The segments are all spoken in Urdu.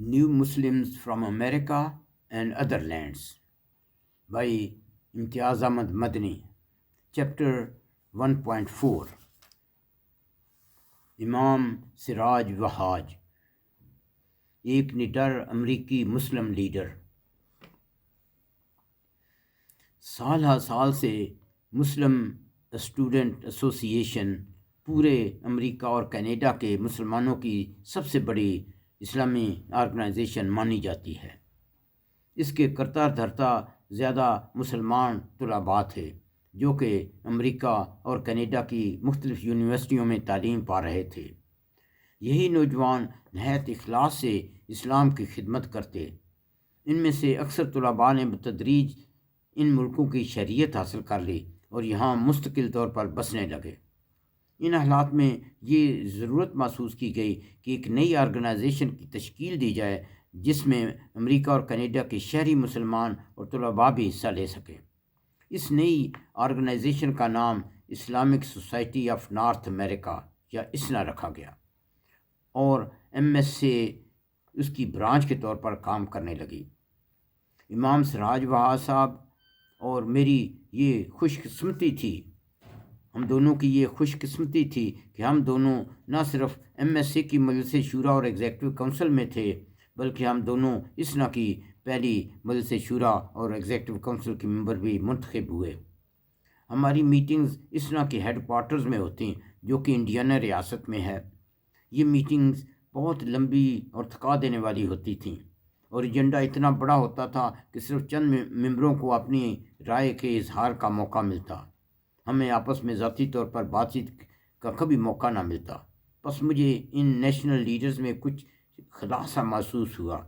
New Muslims from America and Other Lands by Imtiaz Ahmad Madni. Chapter 1.4 امام سراج وہاج، ایک نڈر امریکی مسلم لیڈر۔ سال ہر سال سے مسلم اسٹوڈنٹ ایسوسی ایشن پورے امریکہ اور کینیڈا کے مسلمانوں کی سب سے بڑی اسلامی آرگنائزیشن مانی جاتی ہے۔ اس کے کرتا دھرتا زیادہ مسلمان طلباء تھے جو کہ امریکہ اور کینیڈا کی مختلف یونیورسٹیوں میں تعلیم پا رہے تھے۔ یہی نوجوان نہایت اخلاص سے اسلام کی خدمت کرتے۔ ان میں سے اکثر طلباء نے بتدریج ان ملکوں کی شہریت حاصل کر لی اور یہاں مستقل طور پر بسنے لگے۔ ان حالات میں یہ ضرورت محسوس کی گئی کہ ایک نئی آرگنائزیشن کی تشکیل دی جائے جس میں امریکہ اور کینیڈا کے شہری مسلمان اور طلباء بھی حصہ لے سکیں۔ اس نئی آرگنائزیشن کا نام اسلامک سوسائٹی آف نارتھ امریکہ یا اسنا رکھا گیا اور ایم ایس سے اس کی برانچ کے طور پر کام کرنے لگی۔ امام سراج وہاج صاحب اور میری یہ خوش قسمتی تھی، ہم دونوں کی یہ خوش قسمتی تھی کہ ہم دونوں نہ صرف ایم ایس سی کی مجلس شورا اور ایگزیکٹو کونسل میں تھے بلکہ ہم دونوں اسنا کی پہلی مجلس شورا اور ایگزیکٹو کونسل کے ممبر بھی منتخب ہوئے۔ ہماری میٹنگز اسنا کے ہیڈ کوارٹرز میں ہوتی جو کہ انڈیانا ریاست میں ہے۔ یہ میٹنگز بہت لمبی اور تھکا دینے والی ہوتی تھیں اور ایجنڈا اتنا بڑا ہوتا تھا کہ صرف چند ممبروں کو اپنی رائے کے اظہار کا موقع ملتا، ہمیں آپس میں ذاتی طور پر بات چیت کا کبھی موقع نہ ملتا۔ بس مجھے ان نیشنل لیڈرز میں کچھ خلاصہ محسوس ہوا۔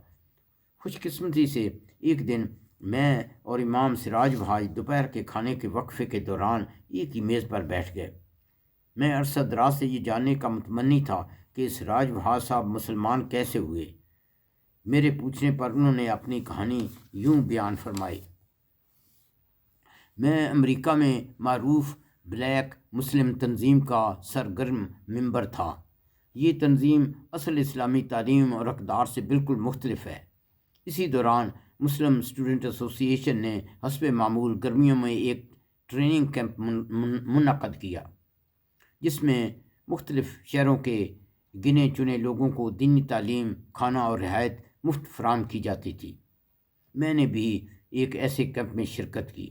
خوش قسمتی سے ایک دن میں اور امام سراج وہاج دوپہر کے کھانے کے وقفے کے دوران ایک ہی میز پر بیٹھ گئے۔ میں عرصہ دراز سے یہ جاننے کا متمنی تھا کہ سراج وہاج صاحب مسلمان کیسے ہوئے۔ میرے پوچھنے پر انہوں نے اپنی کہانی یوں بیان فرمائی۔ میں امریکہ میں معروف بلیک مسلم تنظیم کا سرگرم ممبر تھا۔ یہ تنظیم اصل اسلامی تعلیم اور اقدار سے بالکل مختلف ہے۔ اسی دوران مسلم اسٹوڈنٹ ایسوسی ایشن نے حسب معمول گرمیوں میں ایک ٹریننگ کیمپ منعقد کیا جس میں مختلف شہروں کے گنے چنے لوگوں کو دینی تعلیم، کھانا اور رعایت مفت فراہم کی جاتی تھی۔ میں نے بھی ایک ایسے کیمپ میں شرکت کی۔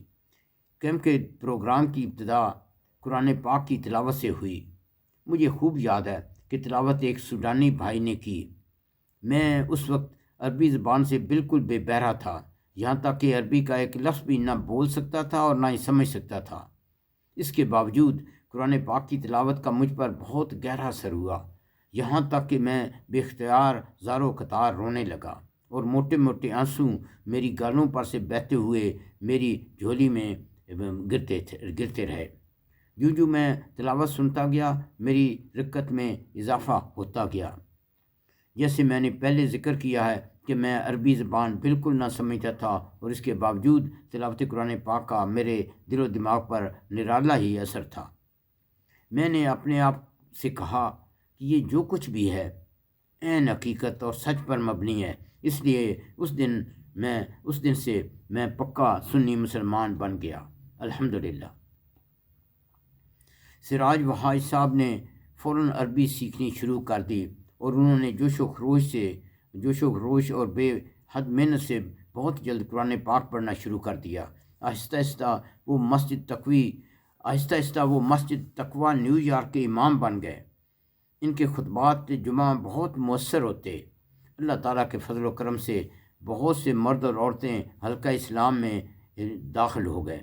کیمپ کے پروگرام کی ابتدا قرآن پاک کی تلاوت سے ہوئی۔ مجھے خوب یاد ہے کہ تلاوت ایک سوڈانی بھائی نے کی۔ میں اس وقت عربی زبان سے بالکل بے بہرا تھا، یہاں تک کہ عربی کا ایک لفظ بھی نہ بول سکتا تھا اور نہ ہی سمجھ سکتا تھا۔ اس کے باوجود قرآن پاک کی تلاوت کا مجھ پر بہت گہرا اثر ہوا، یہاں تک کہ میں بے اختیار زار و قطار رونے لگا اور موٹے موٹے آنسو میری گالوں پر سے بہتے ہوئے میری جھولی میں گرتے رہے۔ جو جو میں تلاوت سنتا گیا میری رکت میں اضافہ ہوتا گیا۔ جیسے میں نے پہلے ذکر کیا ہے کہ میں عربی زبان بالکل نہ سمجھتا تھا اور اس کے باوجود تلاوت قرآن پاک کا میرے دل و دماغ پر نرالا ہی اثر تھا۔ میں نے اپنے آپ سے کہا کہ یہ جو کچھ بھی ہے عین حقیقت اور سچ پر مبنی ہے، اس لیے اس دن سے میں پکا سنی مسلمان بن گیا، الحمدللہ۔ سراج وہاج صاحب نے فوراً عربی سیکھنی شروع کر دی اور انہوں نے جوش و خروش اور بے حد محنت سے بہت جلد قرآن پاک پڑھنا شروع کر دیا۔ آہستہ آہستہ وہ مسجد تقوی نیو یارک کے امام بن گئے۔ ان کے خطبات جمعہ بہت مؤثر ہوتے۔ اللہ تعالیٰ کے فضل و کرم سے بہت سے مرد اور عورتیں حلقہ اسلام میں داخل ہو گئے۔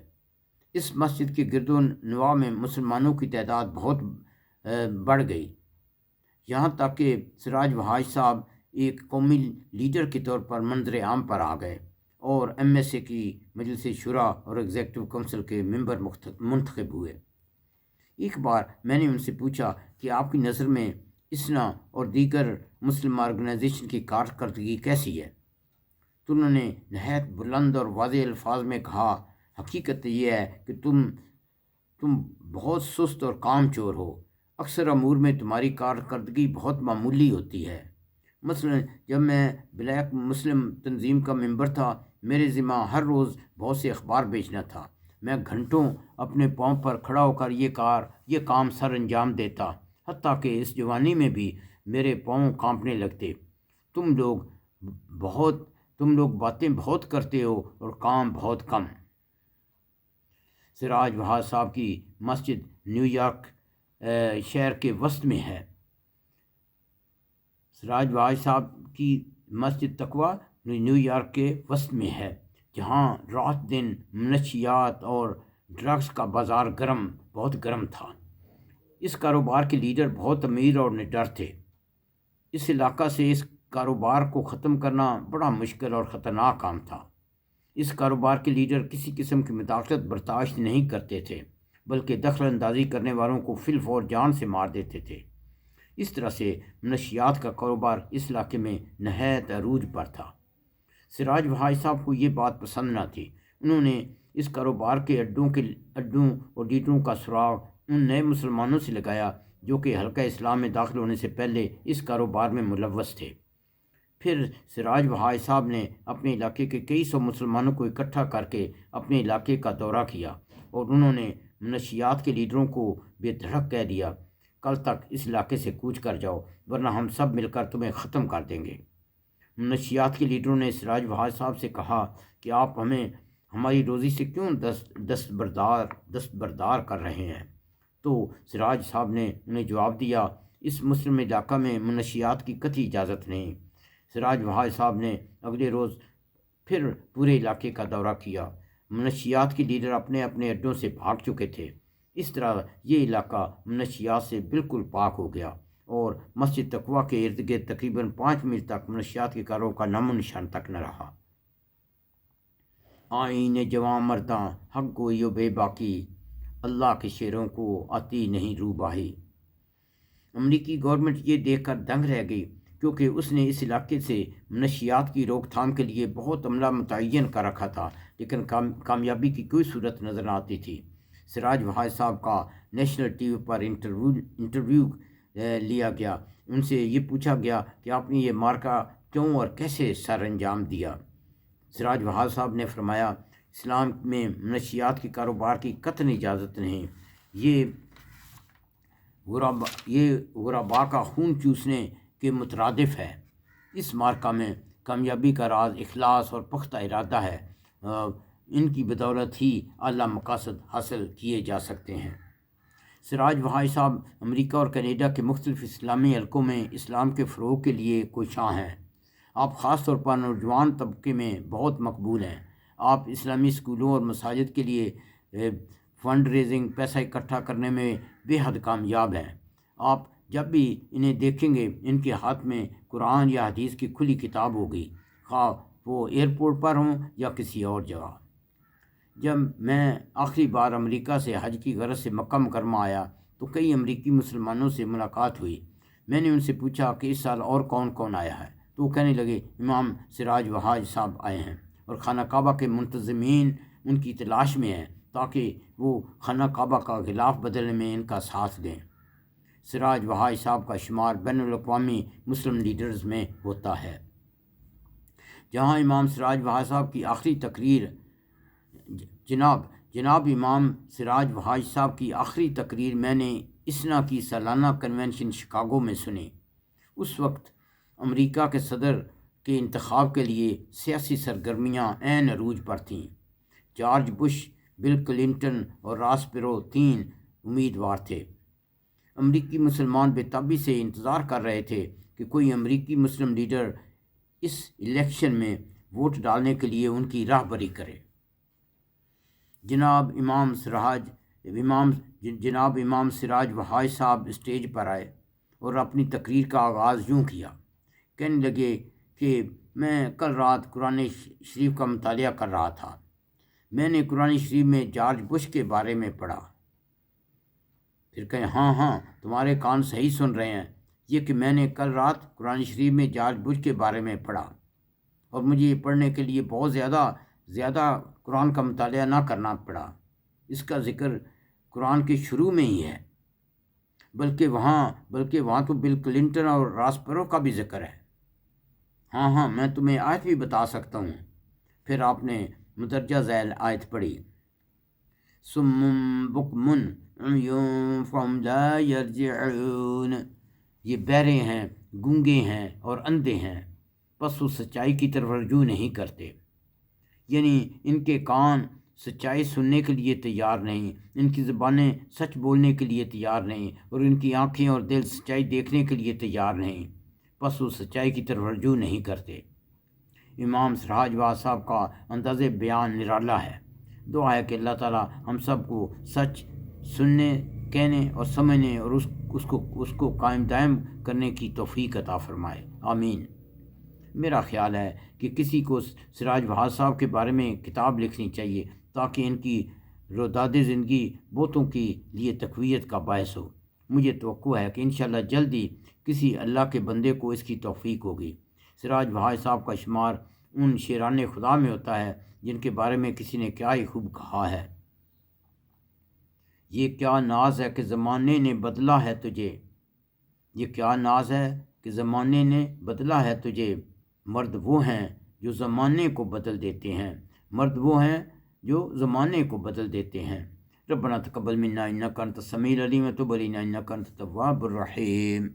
اس مسجد کے گرد و نواح میں مسلمانوں کی تعداد بہت بڑھ گئی، یہاں تک کہ سراج وہاج صاحب ایک قومی لیڈر کے طور پر منظر عام پر آ گئے اور ایم ایس اے کی مجلس شورا اور ایگزیکٹو کونسل کے ممبر منتخب ہوئے۔ ایک بار میں نے ان سے پوچھا کہ آپ کی نظر میں اسنا اور دیگر مسلم آرگنائزیشن کی کارکردگی کیسی ہے؟ تو انہوں نے نہایت بلند اور واضح الفاظ میں کہا، حقیقت یہ ہے کہ تم بہت سست اور کام چور ہو، اکثر امور میں تمہاری کارکردگی بہت معمولی ہوتی ہے، مثلا جب میں بلیک مسلم تنظیم کا ممبر تھا، میرے ذمہ ہر روز بہت سے اخبار بیچنا تھا۔ میں گھنٹوں اپنے پاؤں پر کھڑا ہو کر یہ کام سر انجام دیتا، حتیٰ کہ اس جوانی میں بھی میرے پاؤں کانپنے لگتے۔ تم لوگ تم لوگ باتیں بہت کرتے ہو اور کام بہت کم۔ سراج وہاج صاحب کی مسجد نیو یارک شہر کے وسط میں ہے۔ سراج وہاج صاحب کی مسجد تقویٰ نیو یارک کے وسط میں ہے، جہاں رات دن منشیات اور ڈرگس کا بازار بہت گرم تھا۔ اس کاروبار کے لیڈر بہت امیر اور نڈر تھے۔ اس علاقہ سے اس کاروبار کو ختم کرنا بڑا مشکل اور خطرناک کام تھا۔ اس کاروبار کے لیڈر کسی قسم کی مداخلت برداشت نہیں کرتے تھے، بلکہ دخل اندازی کرنے والوں کو فی الفور جان سے مار دیتے تھے۔ اس طرح سے منشیات کا کاروبار اس علاقے میں نہایت عروج پر تھا۔ سراج وہاج صاحب کو یہ بات پسند نہ تھی۔ انہوں نے اس کاروبار کے اڈوں اور لیڈروں کا سراغ ان نئے مسلمانوں سے لگایا جو کہ حلقہ اسلام میں داخل ہونے سے پہلے اس کاروبار میں ملوث تھے۔ پھر سراج وہاج صاحب نے اپنے علاقے کے کئی سو مسلمانوں کو اکٹھا کر کے اپنے علاقے کا دورہ کیا اور انہوں نے منشیات کے لیڈروں کو بے دھڑک کہہ دیا، کل تک اس علاقے سے کوچ کر جاؤ ورنہ ہم سب مل کر تمہیں ختم کر دیں گے۔ منشیات کے لیڈروں نے سراج وہاج صاحب سے کہا کہ آپ ہمیں ہماری روزی سے کیوں دستبردار کر رہے ہیں؟ تو سراج صاحب نے انہیں جواب دیا، اس مسلم علاقہ میں منشیات کی قطعی اجازت نہیں۔ سراج وہاج صاحب نے اگلے روز پھر پورے علاقے کا دورہ کیا۔ منشیات کے لیڈر اپنے اپنے اڈوں سے بھاگ چکے تھے۔ اس طرح یہ علاقہ منشیات سے بالکل پاک ہو گیا اور مسجد تقویٰ کے ارد گرد تقریباً 5 میل تک منشیات کے کاروں کا نام و نشان تک نہ رہا۔ آئین جواں مرداں حق گوئی و بے باکی، اللہ کے شیروں کو آتی نہیں روباہی۔ امریکی گورنمنٹ یہ دیکھ کر دنگ رہ گئی، کیونکہ اس نے اس علاقے سے منشیات کی روک تھام کے لیے بہت عملہ متعین کر رکھا تھا، لیکن کامیابی کی کوئی صورت نظر نہ آتی تھی۔ سراج وہاج صاحب کا نیشنل ٹی وی پر انٹرویو لیا گیا۔ ان سے یہ پوچھا گیا کہ آپ نے یہ مارکہ کیوں اور کیسے سر انجام دیا؟ سراج وہاج صاحب نے فرمایا، اسلام میں منشیات کے کاروبار کی قطعی اجازت نہیں۔ یہ غربا کا خون چوسنے کے مترادف ہے۔ اس مارکہ میں کامیابی کا راز اخلاص اور پختہ ارادہ ہے۔ ان کی بدولت ہی اعلیٰ مقاصد حاصل کیے جا سکتے ہیں۔ سراج وہاج صاحب امریکہ اور کینیڈا کے مختلف اسلامی حلقوں میں اسلام کے فروغ کے لیے کوشاں ہیں۔ آپ خاص طور پر نوجوان طبقے میں بہت مقبول ہیں۔ آپ اسلامی اسکولوں اور مساجد کے لیے فنڈ ریزنگ، پیسہ اکٹھا کرنے میں بے حد کامیاب ہیں۔ آپ جب بھی انہیں دیکھیں گے ان کے ہاتھ میں قرآن یا حدیث کی کھلی کتاب ہوگی، خواہ وہ ایئرپورٹ پر ہوں یا کسی اور جگہ۔ جب میں آخری بار امریکہ سے حج کی غرض سے مکہ مکرمہ آیا تو کئی امریکی مسلمانوں سے ملاقات ہوئی۔ میں نے ان سے پوچھا کہ اس سال اور کون کون آیا ہے، تو وہ کہنے لگے امام سراج وہاج صاحب آئے ہیں اور خانہ کعبہ کے منتظمین ان کی تلاش میں ہیں تاکہ وہ خانہ کعبہ کا غلاف بدلنے میں ان کا ساتھ دیں۔ سراج وہاج صاحب کا شمار بین الاقوامی مسلم لیڈرز میں ہوتا ہے۔ جہاں امام سراج وہاج صاحب کی آخری تقریر جناب امام سراج وہاج صاحب کی آخری تقریر میں نے اسنا کی سالانہ کنونشن شکاگو میں سنی۔ اس وقت امریکہ کے صدر کے انتخاب کے لیے سیاسی سرگرمیاں عین عروج پر تھیں۔ جارج بش، بل کلنٹن اور راس پیرو 3 امیدوار تھے۔ امریکی مسلمان بے تابی سے انتظار کر رہے تھے کہ کوئی امریکی مسلم لیڈر اس الیکشن میں ووٹ ڈالنے کے لیے ان کی راہبری کرے۔ جناب امام سراج وہاج صاحب اسٹیج پر آئے اور اپنی تقریر کا آغاز یوں کیا۔ کہنے لگے کہ میں کل رات قرآن شریف کا مطالعہ کر رہا تھا۔ میں نے قرآن شریف میں جارج بش کے بارے میں پڑھا۔ پھر کہیں ہاں تمہارے کان صحیح سن رہے ہیں، یہ کہ میں نے کل رات قرآن شریف میں جارج بش کے بارے میں پڑھا، اور مجھے یہ پڑھنے کے لیے بہت زیادہ قرآن کا مطالعہ نہ کرنا پڑا۔ اس کا ذکر قرآن کے شروع میں ہی ہے، بلکہ وہاں تو بل کلنٹن اور راس پیرو کا بھی ذکر ہے۔ ہاں ہاں، میں تمہیں آیت بھی بتا سکتا ہوں۔ پھر آپ نے مدرجہ ذیل آیت پڑھی، سم بکمن عمیون فہم لا یرجعون، یہ بہرے ہیں، گونگے ہیں اور اندھے ہیں، پس وہ سچائی کی طرف رجوع نہیں کرتے۔ یعنی ان کے کان سچائی سننے کے لیے تیار نہیں، ان کی زبانیں سچ بولنے کے لیے تیار نہیں، اور ان کی آنکھیں اور دل سچائی دیکھنے کے لیے تیار نہیں، پس وہ سچائی کی طرف رجوع نہیں کرتے۔ امام سراج واز صاحب کا انداز بیان نرالا ہے۔ دعا ہے کہ اللہ تعالیٰ ہم سب کو سچ سننے، کہنے اور سمجھنے اور اس کو قائم دائم کرنے کی توفیق عطا فرمائے، آمین۔ میرا خیال ہے کہ کسی کو سراج بہار صاحب کے بارے میں کتاب لکھنی چاہیے تاکہ ان کی روداد زندگی بہتوں کے لیے تقویت کا باعث ہو۔ مجھے توقع ہے کہ انشاءاللہ جلد ہی کسی اللہ کے بندے کو اس کی توفیق ہوگی۔ سراج بہار صاحب کا شمار ان شیران خدا میں ہوتا ہے جن کے بارے میں کسی نے کیا ہی خوب کہا ہے، یہ کیا ناز ہے کہ زمانے نے بدلا ہے تجھے، یہ کیا ناز ہے کہ زمانے نے بدلا ہے تجھے، مرد وہ ہیں جو زمانے کو بدل دیتے ہیں، مرد وہ ہیں جو زمانے کو بدل دیتے ہیں۔ ربنا تقبل منا انک انت السمیع العلیم وتب علینا انک انت التواب الرحیم۔